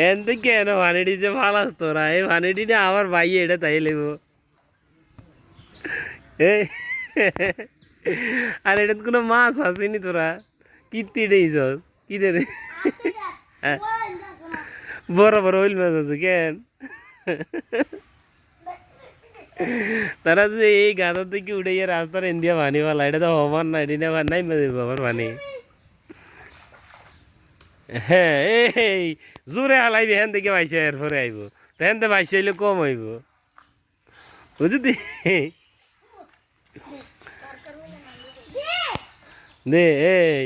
এনতে কেন ভানিটি যে ফালাস তোরা এই ভানিটি না আমার ভাই এটা তাই লেব আর এটা কোনো মাছ আসেনি তোরা কীর্তি ডেইছস কি রে বড় বড় হইল মাছ আছে কেন তারা যে এই গাঁদা থেকে উঠে গিয়ে রাস্তার ইন্ডিয়া ভানি পালা এটা তো হবার না এটা নাই বাবার ভানি হ্যাঁ এই জোরে হালাইবি হেন থেকে বাইসে এরপরে আইব তো হেন থেকে বাইসে আইলে কম আইব বুঝলি দে এই